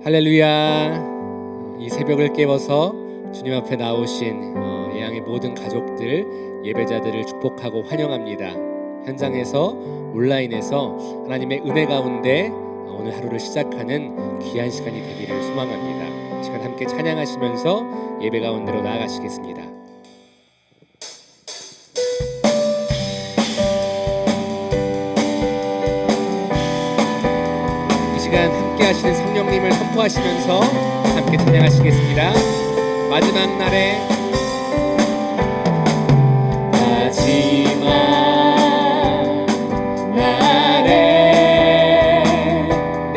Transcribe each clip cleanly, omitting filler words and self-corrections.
할렐루야. 이 새벽을 깨워서 주님 앞에 나오신 예양의 모든 가족들, 예배자들을 축복하고 환영합니다. 현장에서 온라인에서 하나님의 은혜 가운데 오늘 하루를 시작하는 귀한 시간이 되기를 소망합니다. 이 시간 함께 찬양하시면서 예배 가운데로 나아가시겠습니다. 이 시간 함께 하시는 성령님을 선포하시면서 함께 찬양하시겠습니다. 마지막 날에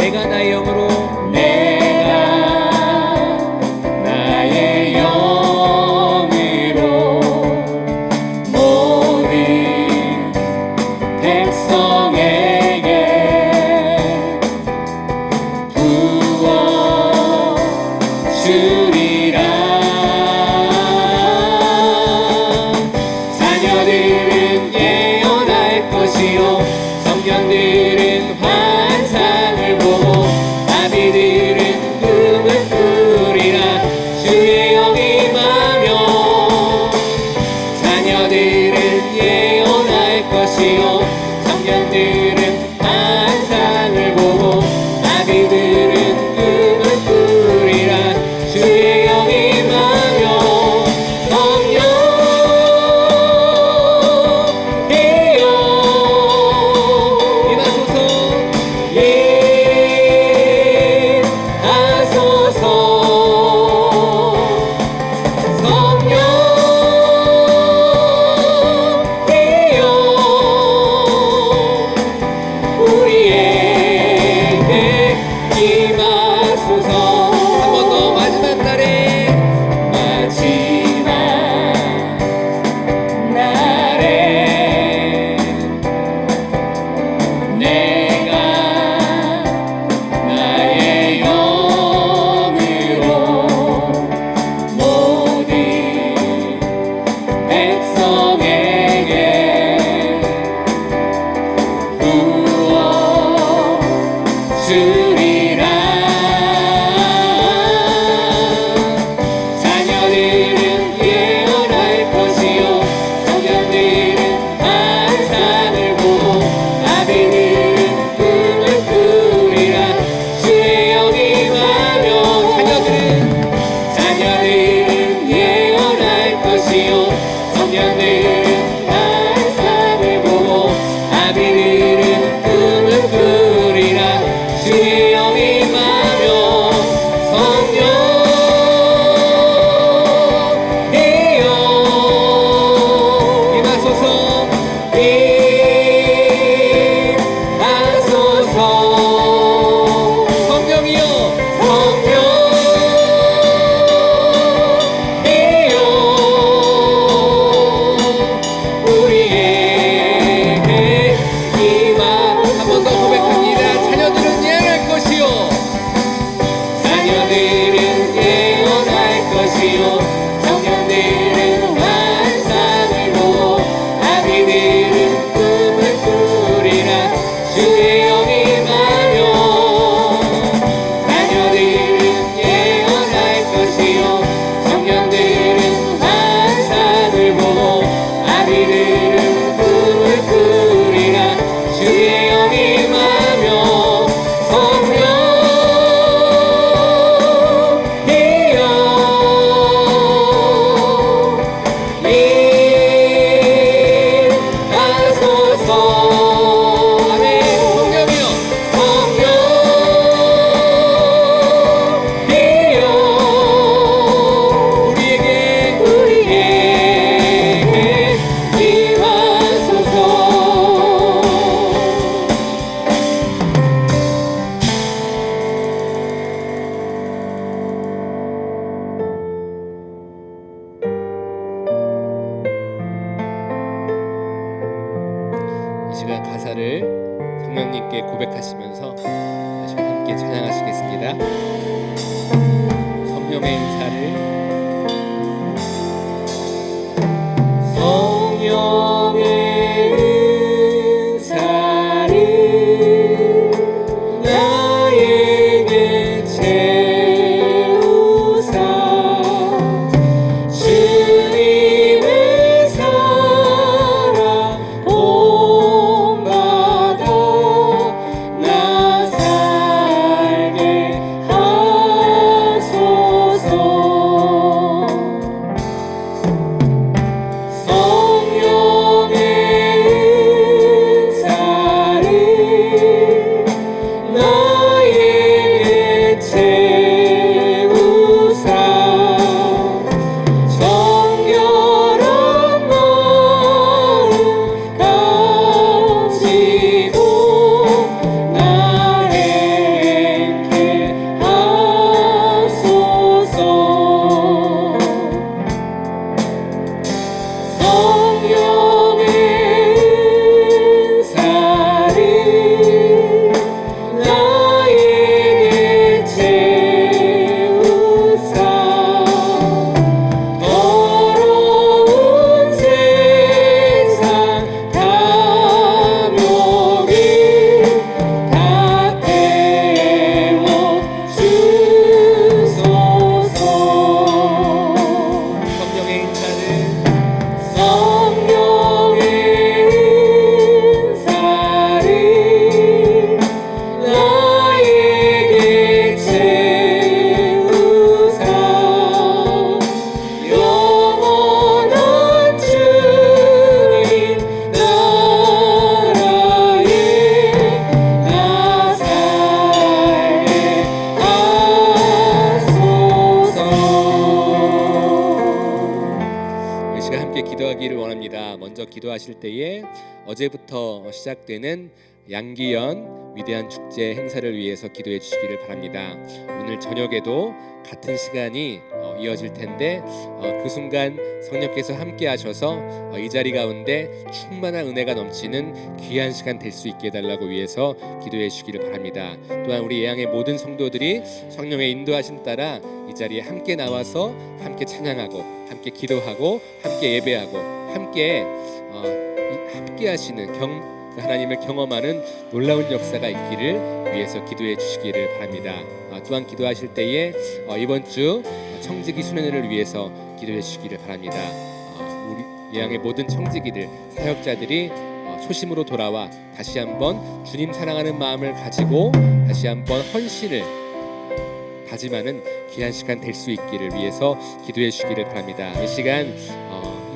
내가 나의 영으로 모든 백성에게 부어주리라. 자녀들은 예언할 것이요 성견들은 환상을 보고 아비들은 꿈을 꾸리라. 주의 영이 임하며 자녀들은 예언할 것이요 청년들은 환상을 보고 아비들은 꿈을 꾸리라. 주의 영이 임하며 성령이여 임하소서. 임하소서. 성령이여 우리에게 임하소서. 한 번 더 마지막 날에 내가 나의 영으로 모든 백성에게 부어주리라. 자녀들은 예언할 것이요 청년들은 환상을 보고 아비들은 꿈을 꾸리라. 주의 영이 임하며 자녀들은 예언할 것이요 청년들은 환상을 보고 아비들은 꿈을 꾸리라. 주의 영이 임하며 성령이여 임하소서. 임하소서. 성령이여 성령이여 우리에게 한 번 더 고백합니다. 자녀들은 예언할 것이요 자녀들은 예언할 것이요 청년들은 환상을 보고 아비들은 꿈을 꾸리라. 주의 영이 임하며 자녀들은 예언할 것이요 청년들은 환상을 보고 아비들은 꿈을 꾸리라. 주의 영이 임하며 성령이여 임하소서. 아멘. 성령이여 성령이여 우리에게 임하소서. 이 시간 가사를 성령님께 고백하시면서 다시 함께 찬양하시겠습니다. 성령의 인사를 성령의 은사를 나에게 제 기도하기를 원합니다. 먼저 기도하실 때에 어제부터 시작되는 양기연 위대한 축제 행사를 위해서 기도해 주시기를 바랍니다. 오늘 저녁에도 같은 시간이 이어질 텐데 그 순간 성령께서 함께 하셔서 이 자리 가운데 충만한 은혜가 넘치는 귀한 시간 될 수 있게 해달라고 위해서 기도해 주시기를 바랍니다. 또한 우리 예양의 모든 성도들이 성령의 인도하심 따라 이 자리에 함께 나와서 함께 찬양하고 함께 기도하고 함께 예배하고 함께 하시는 하나님을 경험하는 놀라운 역사가 있기를 위해서 기도해 주시기를 바랍니다. 또한 기도하실 때에 이번 주 청지기 수련회를 위해서 기도해 주시기를 바랍니다. 우리 예양의 모든 청지기들 사역자들이 초심으로 돌아와 다시 한번 주님 사랑하는 마음을 가지고 다시 한번 헌신을 다짐하는 귀한 시간 될 수 있기를 위해서 기도해 주시기를 바랍니다. 이 시간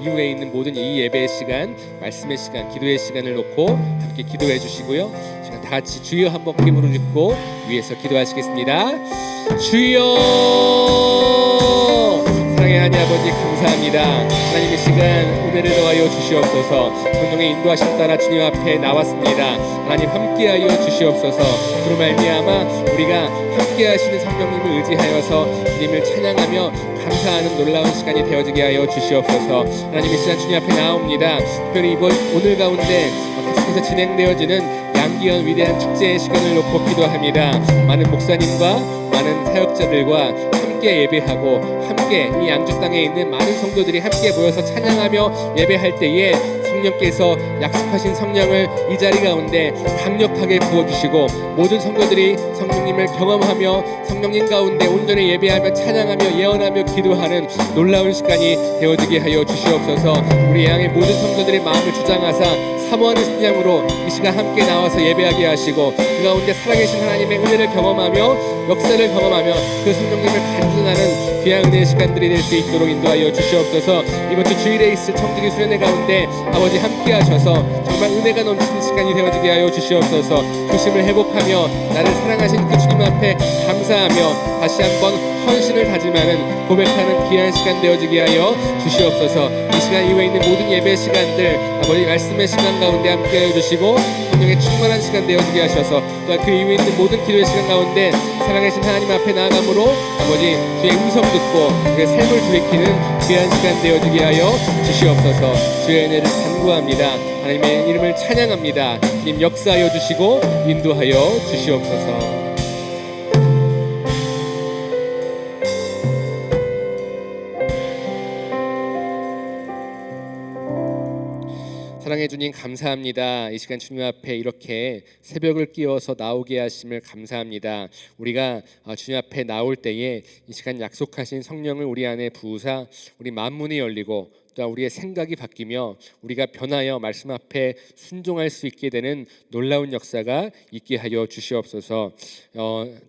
이후에 있는 모든 이 예배의 시간, 말씀의 시간, 기도의 시간을 놓고 함께 기도해 주시고요. 제가 다 같이 주여 한번 크게 부르짖고 위에서 기도하시겠습니다. 주여, 사랑의 하나님 아버지 감사합니다. 하나님 이 시간 은혜를 더하여 주시옵소서. 성령의 인도하심 따라 주님 앞에 나왔습니다. 하나님 함께하여 주시옵소서. 그로 말미암아 우리가 함께하시는 성령님을 의지하여서 주님을 찬양하며 감사하는 놀라운 시간이 되어지게 하여 주시옵소서. 하나님 이 시간 주님 앞에 나옵니다. 특별히 오늘 가운데 계속해서 진행되어지는 양기연 위대한 축제의 시간을 놓고 기도합니다. 많은 목사님과 많은 사역자들과 함께 예배하고 함께 이 양주 땅에 있는 많은 성도들이 함께 모여서 찬양하며 예배할 때에 성령께서 약속하신 성령을 이 자리 가운데 강력하게 부어주시고 모든 성도들이 성령님을 경험하며 성령님 가운데 온전히 예배하며 찬양하며 예언하며 기도하는 놀라운 시간이 되어지게 하여 주시옵소서. 우리 양의 모든 성도들의 마음을 주장하사 사모하는 신앙으로 이 시간 함께 나와서 예배하게 하시고 그 가운데 살아계신 하나님의 은혜를 경험하며 역사를 경험하며 그 성령님을 간증하는 귀한 은혜의 시간들이 될 수 있도록 인도하여 주시옵소서. 이번 주 주일에 있을 청지기 수련회 가운데 아버지 함께 하셔서 정말 은혜가 넘치는 시간이 되어지게 하여 주시옵소서. 조심을 회복하며 나를 사랑하신 그 주님 앞에 감사하며 다시 한번 헌신을 다짐하는 고백하는 귀한 시간 되어지게 하여 주시옵소서. 이 시간 이후에 있는 모든 예배 시간들 아버지 말씀의 시간 가운데 함께 하여 주시고 성령의 충만한 시간 되어지게 하셔서 또한 그 이후에 있는 모든 기도의 시간 가운데 살아계신 하나님 앞에 나아감으로 아버지 주의 음성 듣고 그의 삶을 돌이키는 귀한 시간 되어지게 하여 주시옵소서. 주의 은혜를 간구합니다. 하나님의 이름을 찬양합니다. 주님 역사하여 주시고 인도하여 주시옵소서. 사랑해 주님 감사합니다. 이 시간 주님 앞에 이렇게 새벽을 끼워서 나오게 하심을 감사합니다. 우리가 주님 앞에 나올 때에 이 시간 약속하신 성령을 우리 안에 부으사 우리 만문이 열리고 또 우리의 생각이 바뀌며 우리가 변하여 말씀 앞에 순종할 수 있게 되는 놀라운 역사가 있게 하여 주시옵소서.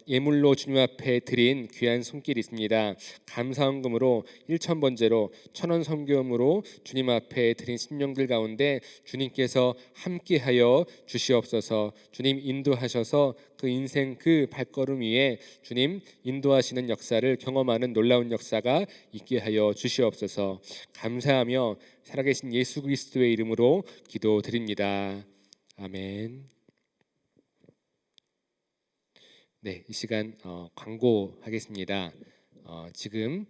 예물로 주님 앞에 드린 귀한 손길이 있습니다. 감사헌금으로 1,000번제로 1,000원 섬김으로 주님 앞에 드린 심령들 가운데 주님께서 함께하여 주시옵소서. 주님 인도하셔서 그 인생 그 발걸음 위에 주님 인도하시는 역사를 경험하는 놀라운 역사가 있게 하여 주시옵소서. 감사하며 살아계신 예수 그리스도의 이름으로 기도드립니다. 아멘. 네, 이 시간 광고하겠습니다. 지금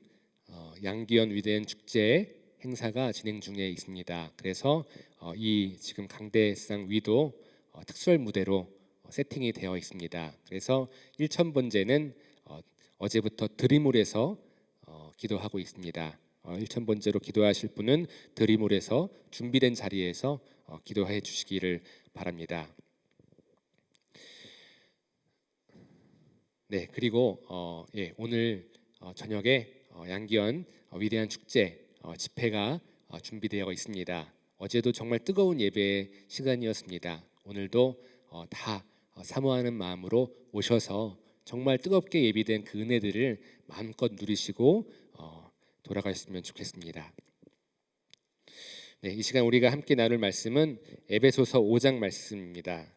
양기연 위대한 축제 행사가 진행 중에 있습니다. 그래서 이 지금 강대상 위도 특설 무대로 세팅이 되어 있습니다. 그래서 1,000번제는 어제부터 드림홀에서 기도하고 있습니다. 1,000번제로 기도하실 분은 드림홀에서 준비된 자리에서 기도해 주시기를 바랍니다. 네, 그리고 오늘 저녁에 양기연 위대한 축제 집회가 준비되어 있습니다. 어제도 정말 뜨거운 예배 시간이었습니다. 오늘도 다 사모하는 마음으로 오셔서 정말 뜨겁게 예비된 그 은혜들을 마음껏 누리시고 돌아가셨으면 좋겠습니다. 네, 이 시간 우리가 함께 나눌 말씀은 에베소서 5장 말씀입니다.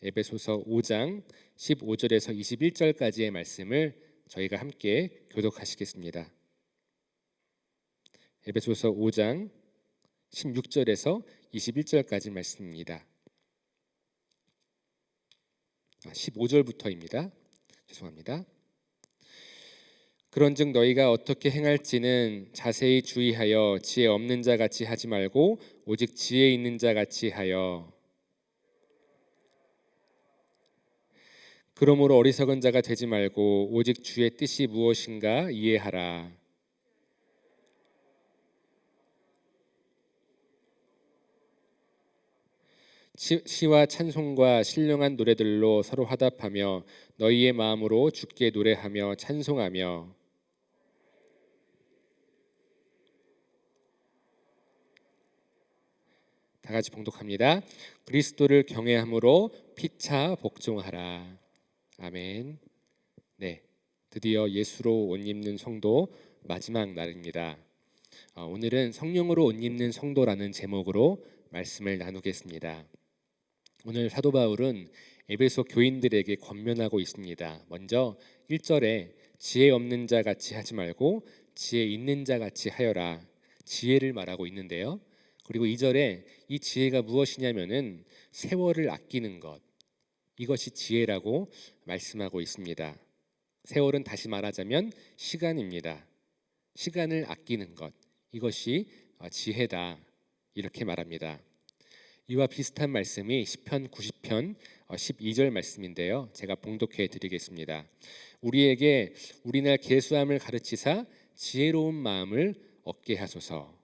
에베소서 5장 15절에서 21절까지의 말씀을 저희가 함께 교독하시겠습니다. 에베소서 5장 16절에서 21절까지 말씀입니다. 15절부터입니다. 죄송합니다. 그런즉 너희가 어떻게 행할지는 자세히 주의하여 지혜 없는 자 같이 하지 말고 오직 지혜 있는 자 같이 하여. 그러므로 어리석은 자가 되지 말고 오직 주의 뜻이 무엇인가 이해하라. 시와 찬송과 신령한 노래들로 서로 화답하며 너희의 마음으로 주께 노래하며 찬송하며. 다 같이 봉독합니다. 그리스도를 경외함으로 피차 복종하라. 아멘. 네, 드디어 예수로 옷 입는 성도 마지막 날입니다. 오늘은 성령으로 옷 입는 성도라는 제목으로 말씀을 나누겠습니다. 오늘 사도 바울은 에베소 교인들에게 권면하고 있습니다. 먼저 1절에 지혜 없는 자 같이 하지 말고 지혜 있는 자 같이 하여라. 지혜를 말하고 있는데요. 그리고 2절에 이 지혜가 무엇이냐면은 세월을 아끼는 것, 이것이 지혜라고 말씀하고 있습니다. 세월은 다시 말하자면 시간입니다. 시간을 아끼는 것, 이것이 지혜다, 이렇게 말합니다. 이와 비슷한 말씀이 시편 90편 12절 말씀인데요. 제가 봉독해 드리겠습니다. 우리에게 우리날 계수함을 가르치사 지혜로운 마음을 얻게 하소서.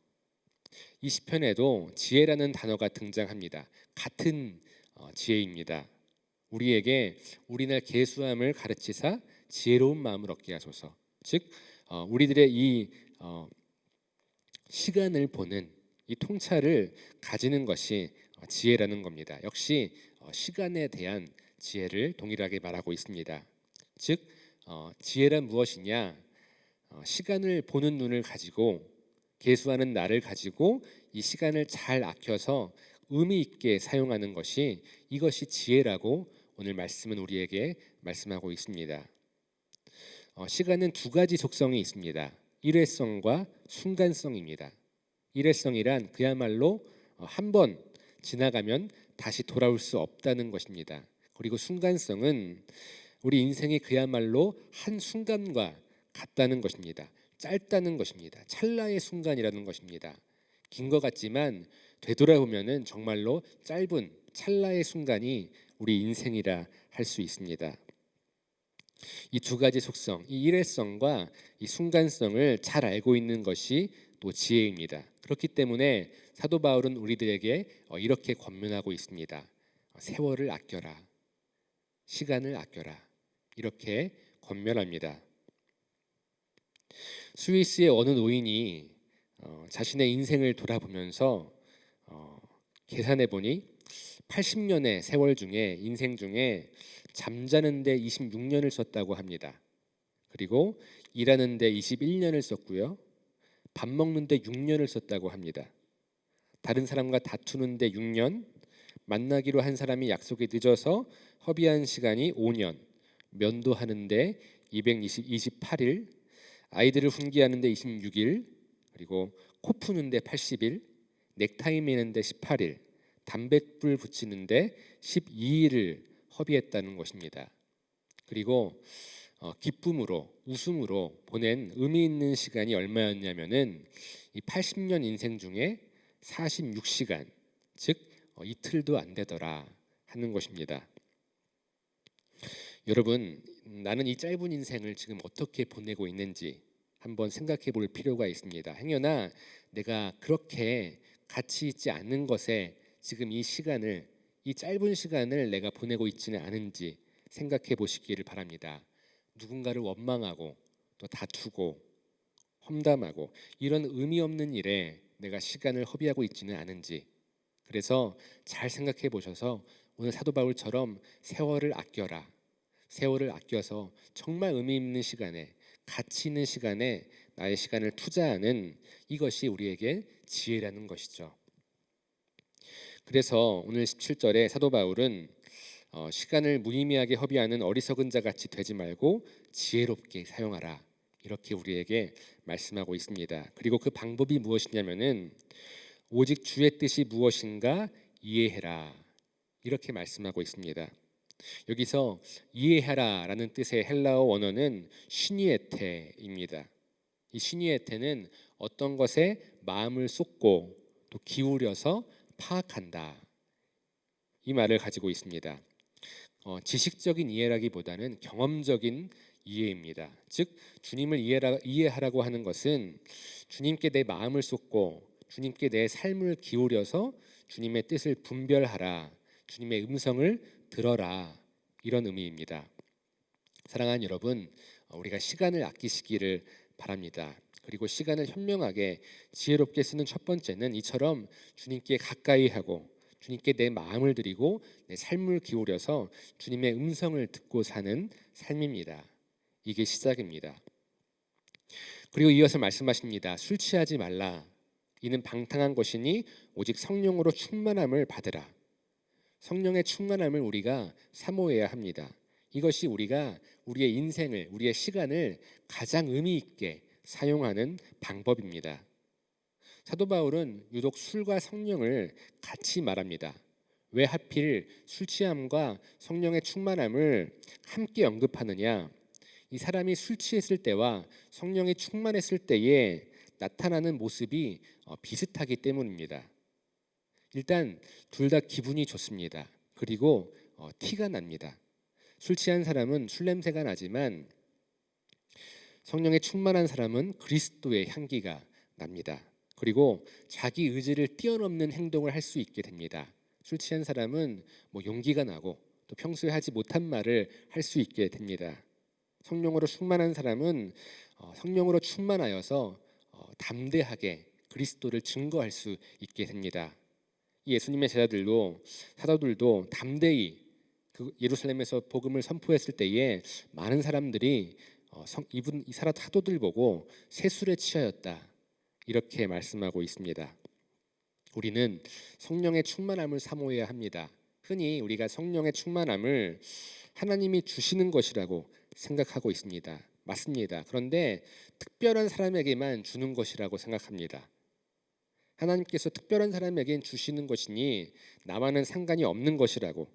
이 시편에도 지혜라는 단어가 등장합니다. 같은 지혜입니다. 우리에게 우리날 계수함을 가르치사 지혜로운 마음을 얻게 하소서. 즉 우리들의 이 시간을 보는 이 통찰을 가지는 것이 지혜라는 겁니다. 역시 시간에 대한 지혜를 동일하게 말하고 있습니다. 즉 지혜란 무엇이냐? 시간을 보는 눈을 가지고 계수하는 나를 가지고 이 시간을 잘 아껴서 의미 있게 사용하는 것이, 이것이 지혜라고 오늘 말씀은 우리에게 말씀하고 있습니다. 시간은 두 가지 속성이 있습니다. 일회성과 순간성입니다. 일회성이란 그야말로 한 번 지나가면 다시 돌아올 수 없다는 것입니다. 그리고 순간성은 우리 인생이 그야말로 한 순간과 같다는 것입니다. 짧다는 것입니다. 찰나의 순간이라는 것입니다. 긴 것 같지만 되돌아보면은 정말로 짧은 찰나의 순간이 우리 인생이라 할 수 있습니다. 이 두 가지 속성, 이 일회성과 이 순간성을 잘 알고 있는 것이 또 지혜입니다. 그렇기 때문에 사도 바울은 우리들에게 이렇게 권면하고 있습니다. 세월을 아껴라, 시간을 아껴라, 이렇게 권면합니다. 스위스의 어느 노인이 자신의 인생을 돌아보면서 계산해 보니 80년의 세월 중에, 인생 중에 잠자는데 26년을 썼다고 합니다. 그리고 일하는데 21년을 썼고요. 밥 먹는데 6년을 썼다고 합니다. 다른 사람과 다투는데 6년, 만나기로 한 사람이 약속이 늦어서 허비한 시간이 5년, 면도하는데 228일, 아이들을 훈계하는데 26일, 그리고 코 푸는데 80일, 넥타이 매는데 18일, 담뱃불 붙이는데 12일을 허비했다는 것입니다. 그리고 기쁨으로, 웃음으로 보낸 의미 있는 시간이 얼마였냐면은 이 80년 인생 중에 46시간, 즉 이틀도 안 되더라 하는 것입니다. 여러분, 나는 이 짧은 인생을 지금 어떻게 보내고 있는지 한번 생각해 볼 필요가 있습니다. 행여나 내가 그렇게 가치 있지 않는 것에 지금 이 시간을, 이 짧은 시간을 내가 보내고 있지는 않은지 생각해 보시기를 바랍니다. 누군가를 원망하고 또 다투고 험담하고 이런 의미 없는 일에 내가 시간을 허비하고 있지는 않은지, 그래서 잘 생각해 보셔서 오늘 사도 바울처럼 세월을 아껴라, 세월을 아껴서 정말 의미 있는 시간에, 가치 있는 시간에 나의 시간을 투자하는, 이것이 우리에게 지혜라는 것이죠. 그래서 오늘 17절에 사도 바울은 시간을 무의미하게 허비하는 어리석은 자 같이 되지 말고 지혜롭게 사용하라, 이렇게 우리에게 말씀하고 있습니다. 그리고 그 방법이 무엇이냐면은 오직 주의 뜻이 무엇인가 이해해라. 이렇게 말씀하고 있습니다. 여기서 이해하라라는 뜻의 헬라어 원어는 시니에테입니다. 이 시니에테는 어떤 것에 마음을 쏟고 또 기울여서 파악한다. 이 말을 가지고 있습니다. 지식적인 이해라기보다는 경험적인 이해입니다. 즉 주님을 이해하라고 하는 것은 주님께 내 마음을 쏟고 주님께 내 삶을 기울여서 주님의 뜻을 분별하라, 주님의 음성을 들어라, 이런 의미입니다. 사랑하는 여러분, 우리가 시간을 아끼시기를 바랍니다. 그리고 시간을 현명하게 지혜롭게 쓰는 첫 번째는 이처럼 주님께 가까이 하고 주님께 내 마음을 드리고 내 삶을 기울여서 주님의 음성을 듣고 사는 삶입니다. 이게 시작입니다. 그리고 이어서 말씀하십니다. 술 취하지 말라. 이는 방탕한 것이니 오직 성령으로 충만함을 받으라. 성령의 충만함을 우리가 사모해야 합니다. 이것이 우리가 우리의 인생을, 우리의 시간을 가장 의미 있게 사용하는 방법입니다. 사도 바울은 유독 술과 성령을 같이 말합니다. 왜 하필 술 취함과 성령의 충만함을 함께 언급하느냐? 이 사람이 술 취했을 때와 성령이 충만했을 때에 나타나는 모습이 비슷하기 때문입니다. 일단 둘 다 기분이 좋습니다. 그리고 티가 납니다. 술 취한 사람은 술 냄새가 나지만 성령에 충만한 사람은 그리스도의 향기가 납니다. 그리고 자기 의지를 뛰어넘는 행동을 할 수 있게 됩니다. 술 취한 사람은 용기가 나고 또 평소에 하지 못한 말을 할 수 있게 됩니다. 성령으로 충만한 사람은 성령으로 충만하여서 담대하게 그리스도를 증거할 수 있게 됩니다. 예수님의 제자들도 사도들도 담대히 예루살렘에서 복음을 선포했을 때에 많은 사람들이 이 사도들 보고 세술에 취하였다, 이렇게 말씀하고 있습니다. 우리는 성령의 충만함을 사모해야 합니다. 흔히 우리가 성령의 충만함을 하나님이 주시는 것이라고 생각하고 있습니다. 맞습니다. 그런데 특별한 사람에게만 주는 것이라고 생각합니다. 하나님께서 특별한 사람에겐 주시는 것이니 나와는 상관이 없는 것이라고,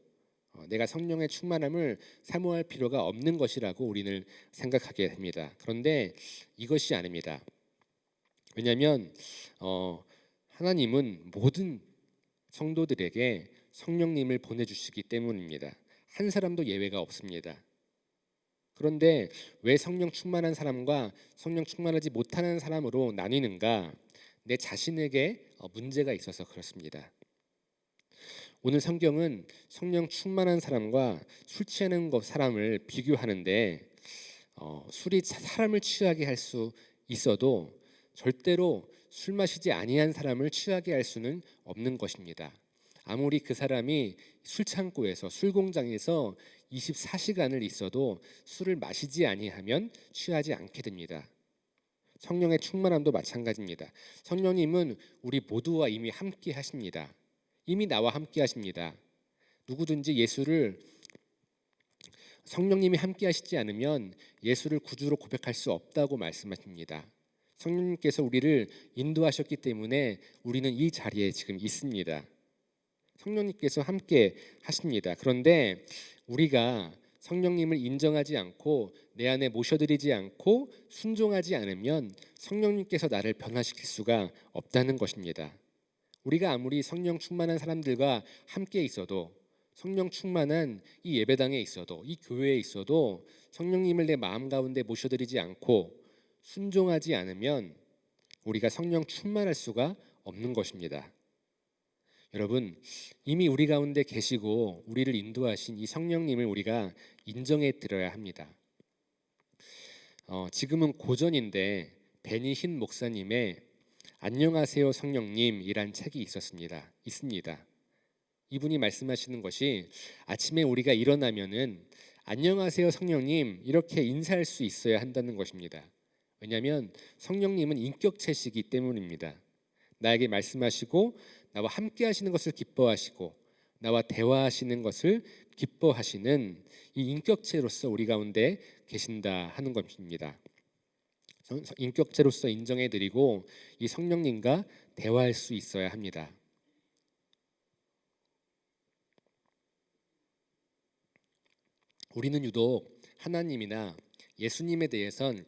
내가 성령의 충만함을 사모할 필요가 없는 것이라고 우리는 생각하게 됩니다. 그런데 이것이 아닙니다. 왜냐하면 하나님은 모든 성도들에게 성령님을 보내주시기 때문입니다. 한 사람도 예외가 없습니다. 그런데 왜 성령 충만한 사람과 성령 충만하지 못하는 사람으로 나뉘는가? 내 자신에게 문제가 있어서 그렇습니다. 오늘 성경은 성령 충만한 사람과 술 취하는 사람을 비교하는데 술이 사람을 취하게 할 수 있어도 절대로 술 마시지 아니한 사람을 취하게 할 수는 없는 것입니다. 아무리 그 사람이 술창고에서 술공장에서 24시간을 있어도 술을 마시지 아니하면 취하지 않게 됩니다. 성령의 충만함도 마찬가지입니다. 성령님은 우리 모두와 이미 함께 하십니다. 이미 나와 함께 하십니다. 누구든지 예수를 성령님이 함께 하시지 않으면 예수를 구주로 고백할 수 없다고 말씀하십니다. 성령님께서 우리를 인도하셨기 때문에 우리는 이 자리에 지금 있습니다. 성령님께서 함께 하십니다. 그런데 우리가 성령님을 인정하지 않고 내 안에 모셔드리지 않고 순종하지 않으면 성령님께서 나를 변화시킬 수가 없다는 것입니다. 우리가 아무리 성령 충만한 사람들과 함께 있어도, 성령 충만한 이 예배당에 있어도, 이 교회에 있어도 성령님을 내 마음 가운데 모셔드리지 않고 순종하지 않으면 우리가 성령 충만할 수가 없는 것입니다. 여러분, 이미 우리 가운데 계시고 우리를 인도하신 이 성령님을 우리가 인정해 드려야 합니다. 지금은 고전인데 베니 흰 목사님의 안녕하세요 성령님이란 책이 있습니다. 이분이 말씀하시는 것이 아침에 우리가 일어나면은 안녕하세요 성령님 이렇게 인사할 수 있어야 한다는 것입니다. 왜냐하면 성령님은 인격체시기 때문입니다. 나에게 말씀하시고 나와 함께 하시는 것을 기뻐하시고 나와 대화하시는 것을 기뻐하시는 이 인격체로서 우리 가운데 계신다 하는 것입니다. 인격체로서 인정해드리고 이 성령님과 대화할 수 있어야 합니다. 우리는 유독 하나님이나 예수님에 대해선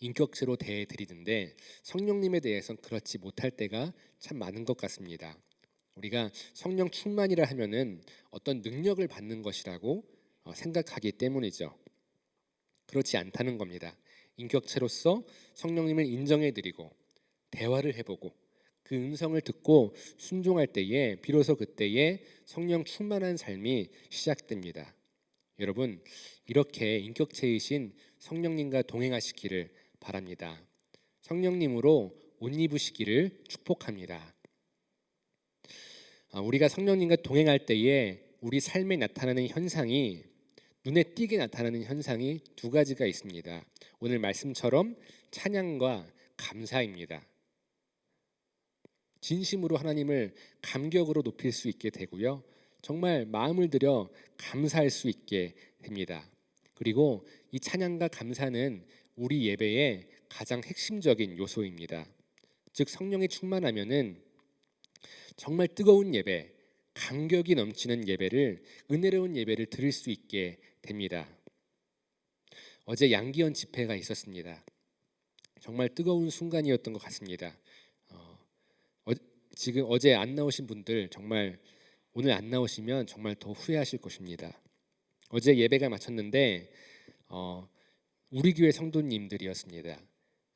인격체로 대해드리는데 성령님에 대해선 그렇지 못할 때가 참 많은 것 같습니다. 우리가 성령 충만이라 하면은 어떤 능력을 받는 것이라고 생각하기 때문이죠. 그렇지 않다는 겁니다. 인격체로서 성령님을 인정해드리고 대화를 해보고 그 음성을 듣고 순종할 때에 비로소 그때에 성령 충만한 삶이 시작됩니다. 여러분, 이렇게 인격체이신 성령님과 동행하시기를 바랍니다. 성령님으로 옷 입으시기를 축복합니다. 우리가 성령님과 동행할 때에 우리 삶에 나타나는 현상이 눈에 띄게 나타나는 현상이 두 가지가 있습니다. 오늘 말씀처럼 찬양과 감사입니다. 진심으로 하나님을 감격으로 높일 수 있게 되고요. 정말 마음을 들여 감사할 수 있게 됩니다. 그리고 이 찬양과 감사는 우리 예배의 가장 핵심적인 요소입니다. 즉 성령이 충만하면은 정말 뜨거운 예배, 감격이 넘치는 예배를 은혜로운 예배를 드릴 수 있게 됩니다. 어제 양기원 집회가 있었습니다. 정말 뜨거운 순간이었던 것 같습니다. 지금 어제 안 나오신 분들 정말 오늘 안 나오시면 정말 더 후회하실 것입니다. 어제 예배가 마쳤는데 우리 교회 성도님들이었습니다.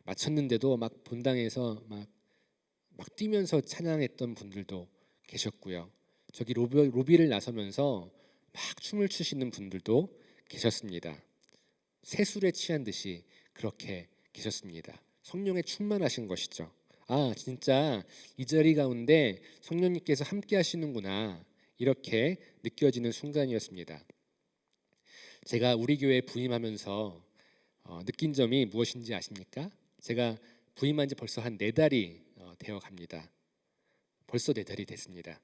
마쳤는데도 막 본당에서 막 뛰면서 찬양했던 분들도 계셨고요. 저기 로비를 나서면서 막 춤을 추시는 분들도 계셨습니다. 새술에 취한 듯이 그렇게 계셨습니다. 성령에 충만하신 것이죠. 진짜 이 자리 가운데 성령님께서 함께 하시는구나 이렇게 느껴지는 순간이었습니다. 제가 우리 교회에 부임하면서 느낀 점이 무엇인지 아십니까? 제가 부임한 지 벌써 한 4달이 되어 갑니다. 벌써 4달이 됐습니다.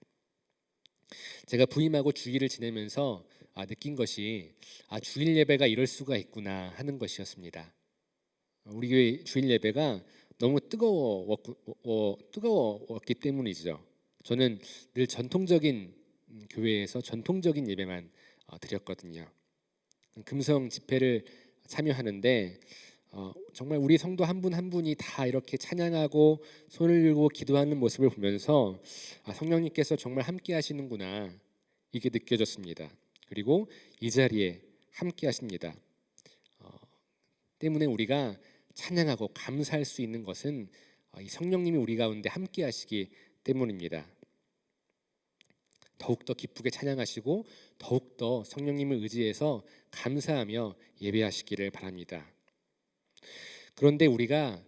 제가 부임하고 주일을 지내면서 느낀 것이 주일 예배가 이럴 수가 있구나 하는 것이었습니다. 우리 교회 주일 예배가 너무 뜨거웠기 때문이죠. 저는 늘 전통적인 교회에서 전통적인 예배만 드렸거든요. 금성 집회를 참여하는데 정말 우리 성도 한 분 한 분이 다 이렇게 찬양하고 손을 들고 기도하는 모습을 보면서 성령님께서 정말 함께 하시는구나 이게 느껴졌습니다. 그리고 이 자리에 함께 하십니다. 때문에 우리가 찬양하고 감사할 수 있는 것은 이 성령님이 우리 가운데 함께 하시기 때문입니다. 더욱더 기쁘게 찬양하시고 더욱더 성령님을 의지해서 감사하며 예배하시기를 바랍니다. 그런데 우리가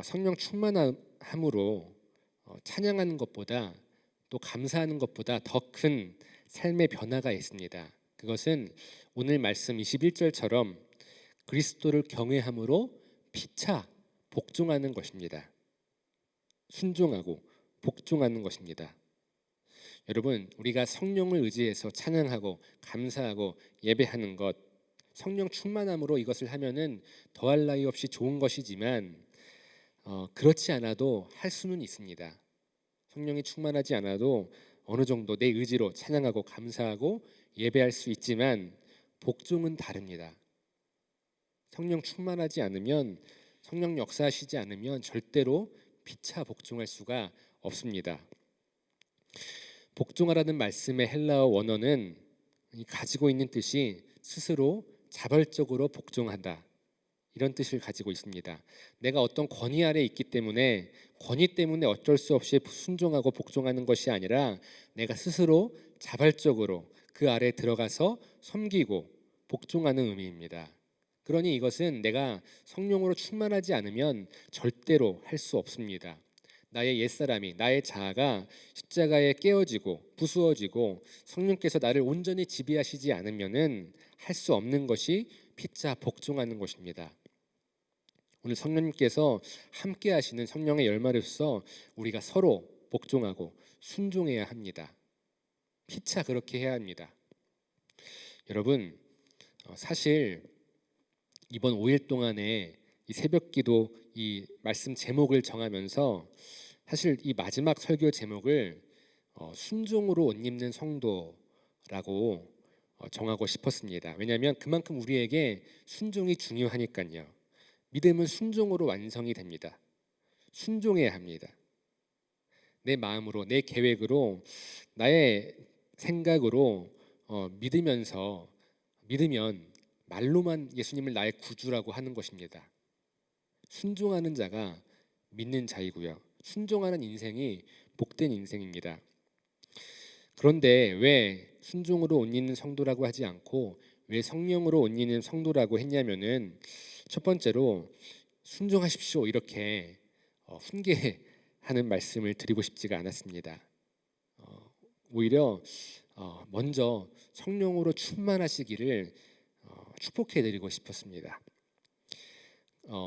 성령 충만함으로 찬양하는 것보다 또 감사하는 것보다 더 큰 삶의 변화가 있습니다. 그것은 오늘 말씀 21절처럼 그리스도를 경외함으로 피차 복종하는 것입니다. 순종하고 복종하는 것입니다. 여러분, 우리가 성령을 의지해서 찬양하고 감사하고 예배하는 것, 성령 충만함으로 이것을 하면은 더할 나위 없이 좋은 것이지만 그렇지 않아도 할 수는 있습니다. 성령이 충만하지 않아도 어느 정도 내 의지로 찬양하고 감사하고 예배할 수 있지만 복종은 다릅니다. 성령 충만하지 않으면 성령 역사하시지 않으면 절대로 피차 복종할 수가 없습니다. 복종하라는 말씀의 헬라어 원어는 가지고 있는 뜻이 스스로 자발적으로 복종한다 이런 뜻을 가지고 있습니다. 내가 어떤 권위 아래 있기 때문에 권위 때문에 어쩔 수 없이 순종하고 복종하는 것이 아니라 내가 스스로 자발적으로 그 아래 들어가서 섬기고 복종하는 의미입니다. 그러니 이것은 내가 성령으로 충만하지 않으면 절대로 할 수 없습니다. 나의 옛사람이 나의 자아가 십자가에 깨어지고 부수어지고 성령께서 나를 온전히 지배하시지 않으면은 할 수 없는 것이 피차 복종하는 것입니다. 오늘 성령님께서 함께 하시는 성령의 열매로서 우리가 서로 복종하고 순종해야 합니다. 피차 그렇게 해야 합니다. 여러분, 사실 이번 5일 동안에 이 새벽기도 이 말씀 제목을 정하면서 사실 이 마지막 설교 제목을 순종으로 옷 입는 성도라고 정하고 싶었습니다. 왜냐하면 그만큼 우리에게 순종이 중요하니까요. 믿음은 순종으로 완성이 됩니다. 순종해야 합니다. 내 마음으로, 내 계획으로, 나의 생각으로 믿으면 말로만 예수님을 나의 구주라고 하는 것입니다. 순종하는 자가 믿는 자이고요. 순종하는 인생이 복된 인생입니다. 그런데 왜 순종으로 옷 입는 성도라고 하지 않고 왜 성령으로 옷 입는 성도라고 했냐면은 첫 번째로 순종하십시오 이렇게 훈계하는 말씀을 드리고 싶지가 않았습니다. 오히려 먼저 성령으로 충만하시기를 축복해드리고 싶었습니다.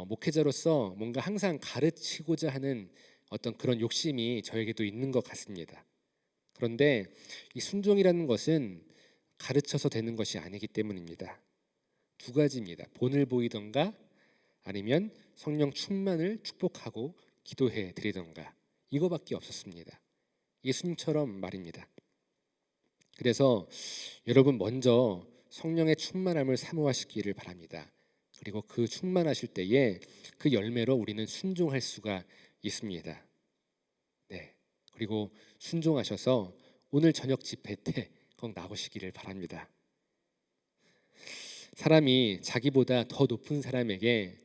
목회자로서 뭔가 항상 가르치고자 하는 어떤 그런 욕심이 저에게도 있는 것 같습니다. 그런데 이 순종이라는 것은 가르쳐서 되는 것이 아니기 때문입니다. 두 가지입니다. 본을 보이던가 아니면 성령 충만을 축복하고 기도해 드리던가 이거밖에 없었습니다. 예수님처럼 말입니다. 그래서 여러분 먼저 성령의 충만함을 사모하시기를 바랍니다. 그리고 그 충만하실 때에 그 열매로 우리는 순종할 수가 있습니다. 네. 그리고 순종하셔서 오늘 저녁 집회 때 꼭 나오시기를 바랍니다. 사람이 자기보다 더 높은 사람에게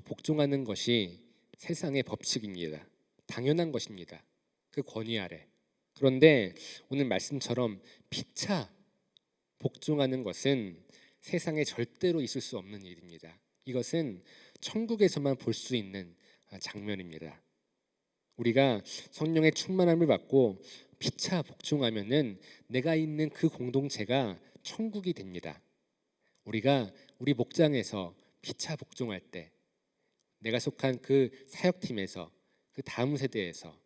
복종하는 것이 세상의 법칙입니다. 당연한 것입니다. 그 권위 아래. 그런데 오늘 말씀처럼 피차 복종하는 것은 세상에 절대로 있을 수 없는 일입니다. 이것은 천국에서만 볼 수 있는 장면입니다. 우리가 성령의 충만함을 받고 피차 복종하면은 내가 있는 그 공동체가 천국이 됩니다. 우리가 우리 목장에서 피차 복종할 때, 내가 속한 그 사역팀에서, 그 다음 세대에서,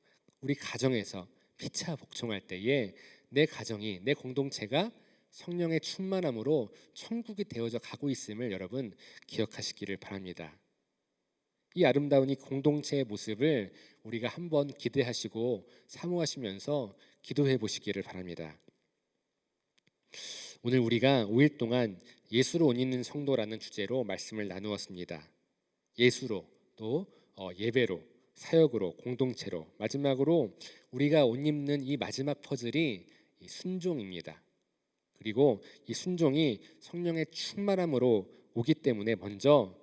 우리 가정에서 피차 복종할 때에 내 가정이, 내 공동체가 성령의 충만함으로 천국이 되어져 가고 있음을 여러분 기억하시기를 바랍니다. 이 아름다운 이 공동체의 모습을 우리가 한번 기대하시고 사모하시면서 기도해 보시기를 바랍니다. 오늘 우리가 5일 동안 예수로 옷 입는 성도라는 주제로 말씀을 나누었습니다. 예수로, 또 예배로, 사역으로, 공동체로, 마지막으로 우리가 옷 입는 이 마지막 퍼즐이 이 순종입니다. 그리고 이 순종이 성령의 충만함으로 오기 때문에 먼저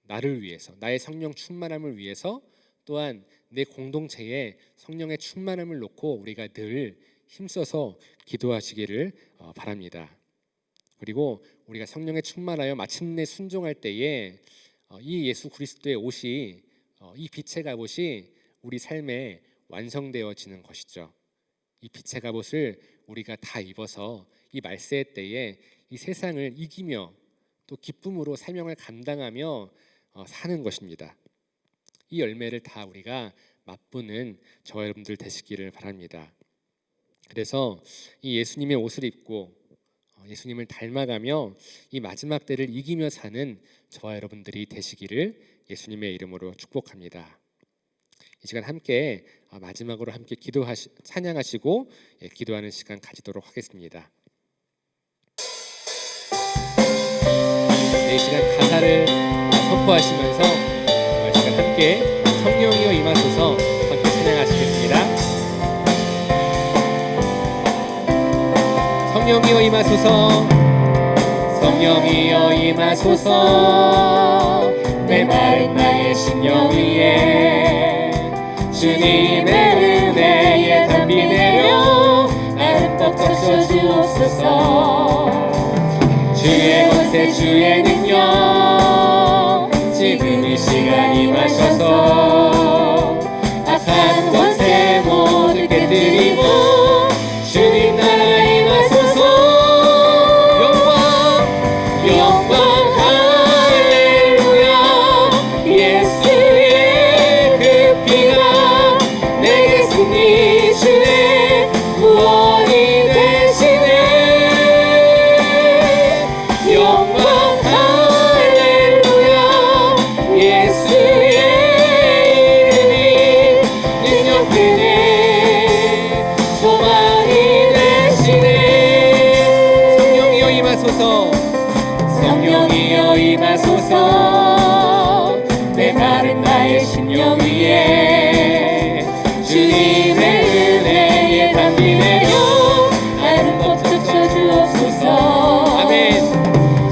나를 위해서, 나의 성령 충만함을 위해서, 또한 내 공동체에 성령의 충만함을 놓고 우리가 늘 힘써서 기도하시기를 바랍니다. 그리고 우리가 성령에 충만하여 마침내 순종할 때에 이 예수 그리스도의 옷이, 이 빛의 갑옷이 우리 삶에 완성되어지는 것이죠. 이 빛의 갑옷을 우리가 다 입어서 이 말세의 때에 이 세상을 이기며 또 기쁨으로 사명을 감당하며 사는 것입니다. 이 열매를 다 우리가 맛보는 저와 여러분들 되시기를 바랍니다. 그래서 이 예수님의 옷을 입고 예수님을 닮아가며 이 마지막 때를 이기며 사는 저와 여러분들이 되시기를 예수님의 이름으로 축복합니다. 이 시간 함께 마지막으로 함께 찬양하시고 기도하는 시간 가지도록 하겠습니다. 이 시간 가사를 선포하시면서 이 시간 함께 성령이여 임하소서 함께 찬양하시겠습니다. 성령이여 임하소서, 성령이여 임하소서, 내 마른 나의 심령 위에 주님의 은혜의 담비 내려 나를 뻑 적셔 주옵소서. 주의 권세 주의 능력 지금 이 시간 임하셔서 악한 권세 모두 깨뜨리고 주님 나라 임하소서. 영광 할렐루야. 예수의 그 피가 내게 승리 주네 구원이 되시네. 영광 내 마른 나의 심령 위에 주님의 은혜에 담비내요 나를 뻗쳐 주옵소서. 아멘.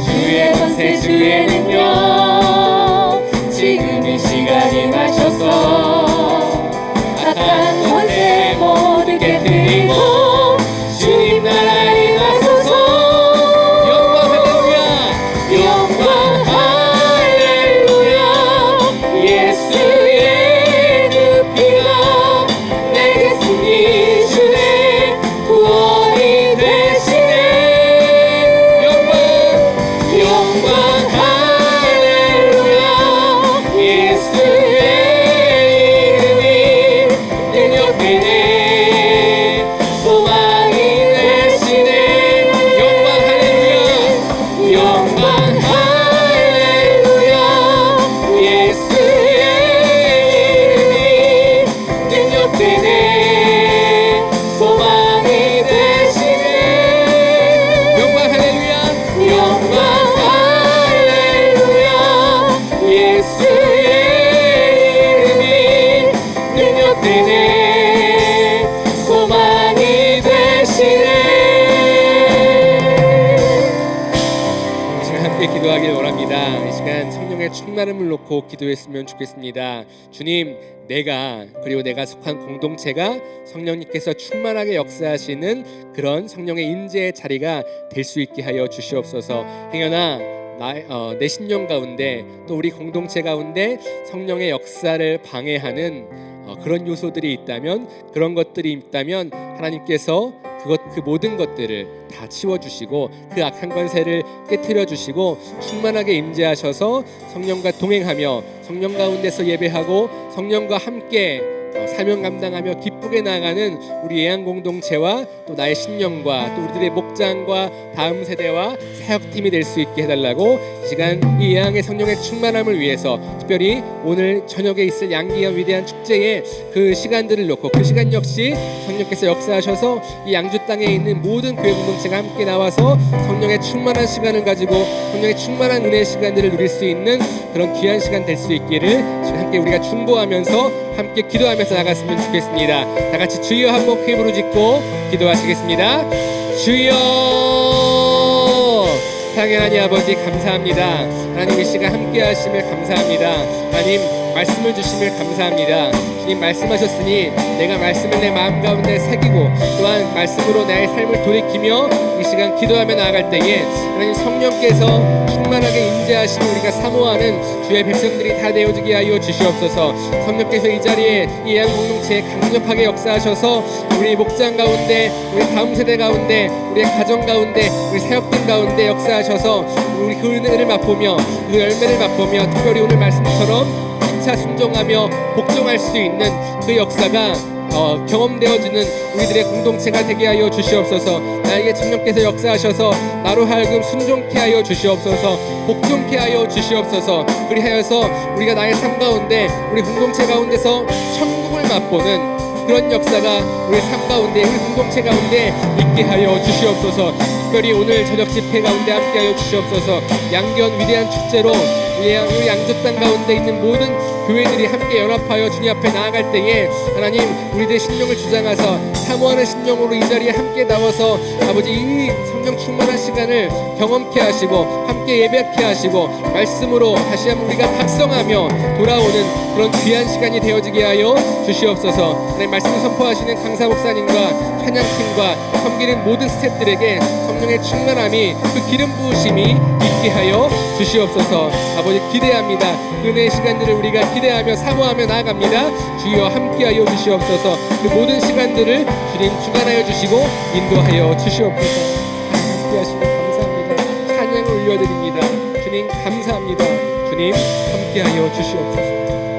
주의 권세 주의 능력 지금 이 시간이 마셔서 악한 권세 모두 깨뜨리고 주님 나라 임하소서. 영광 할렐루야 예수의 그 피가 내게 승리 주네 구원이 되시네. 영광 할렐루야 예수의 이름이 능력되네 소망이 되시네. 영광 할렐루야 영광 할렐루야 예수의 이름이 능력되네 소망이 되시네. 영광 할렐루야 영광 할렐루야 예수의 이름이 능력되네 소망이 되시네. 이 시간 함께 기도하길 원합니다. 이 시간 성령의 충만함을 놓고 기도했으면 좋겠습니다. 주님, 내가 그리고 내가 속한 공동체가 성령님께서 충만하게 역사하시는 그런 성령의 임재의 자리가 될 수 있게 하여 주시옵소서. 행여나 내 심령 가운데 또 우리 공동체 가운데 성령의 역사를 방해하는 그런 요소들이 있다면 그런 것들이 있다면 하나님께서 그 모든 것들을 다 치워주시고 그 악한 권세를 깨트려 주시고 충만하게 임재하셔서 성령과 동행하며 성령 가운데서 예배하고 성령과 함께 사명 감당하며 기쁘게 나아가는 우리 예양 공동체와 또 나의 심령과 또 우리들의 목장과 다음 세대와 사역팀이 될 수 있게 해달라고 이 시간 이 예양의 성령의 충만함을 위해서 특별히 오늘 저녁에 있을 양기현 위대한 축제의 그 시간들을 놓고 그 시간 역시 성령께서 역사하셔서 이 양주 땅에 있는 모든 교회 공동체가 함께 나와서 성령의 충만한 시간을 가지고 성령의 충만한 은혜의 시간들을 누릴 수 있는 그런 귀한 시간 될 수 있기를 지금 함께 우리가 중보하면서 함께 기도하면서 나갔으면 좋겠습니다. 다 같이 주여 한번 크게 부르짖고 기도하시겠습니다. 주여 사랑의 하나님 아버지 감사합니다. 하나님 이 시간 함께 하심을 감사합니다. 하나님 말씀을 주심을 감사합니다. 주님 말씀하셨으니 내가 말씀을 내 마음 가운데 새기고 또한 말씀으로 나의 삶을 돌이키며 이 시간 기도하며 나아갈 때에 하나님 성령께서 충만하게 임재하시고 우리가 사모하는 주의 백성들이 다 되어지게 하여 주시옵소서. 성령께서 이 자리에 이 예양 공동체에 강력하게 역사하셔서 우리 목장 가운데 우리 다음 세대 가운데 우리의 가정 가운데 우리 사역들 가운데 역사하셔서 우리 그 은혜를 맛보며 그 열매를 맛보며 특별히 오늘 말씀처럼 진짜 순종하며 복종할 수 있는 그 역사가 경험되어지는 우리들의 공동체가 되게 하여 주시옵소서. 나에게 성령께서 역사하셔서 나로 하여금 순종케 하여 주시옵소서. 복종케 하여 주시옵소서. 그리하여서 우리가 나의 삶 가운데 우리 공동체 가운데서 천국을 맛보는 그런 역사가 우리 삶 가운데 우리 공동체 가운데 있게 하여 주시옵소서. 특별히 오늘 저녁 집회 가운데 함께 하여 주시옵소서. 양견 위대한 축제로 우리 양주 땅 가운데 있는 모든 교회들이 함께 연합하여 주님 앞에 나아갈 때에 하나님 우리들의 심령을 주장하사 사모하는 심령으로 이 자리에 함께 나와서 아버지 이 성령 충만한 시간을 경험케 하시고 함께 예배케 하시고 말씀으로 다시 한번 우리가 각성하며 돌아오는 그런 귀한 시간이 되어지게 하여 주시옵소서. 하나님 말씀 선포하시는 강사 목사님과 찬양팀과 섬기는 모든 스태프들에게 성령의 충만함이 그 기름 부으심이 있게 하여 주시옵소서. 아버지 기대합니다. 은혜의 시간들을 우리가 기대하며 사모하며 나아갑니다. 주여 함께하여 주시옵소서. 그 모든 시간들을 주님 주관하여 주시고 인도하여 주시옵소서. 함께하시고 감사합니다. 찬양을 올려드립니다. 주님 감사합니다. 주님 함께하여 주시옵소서.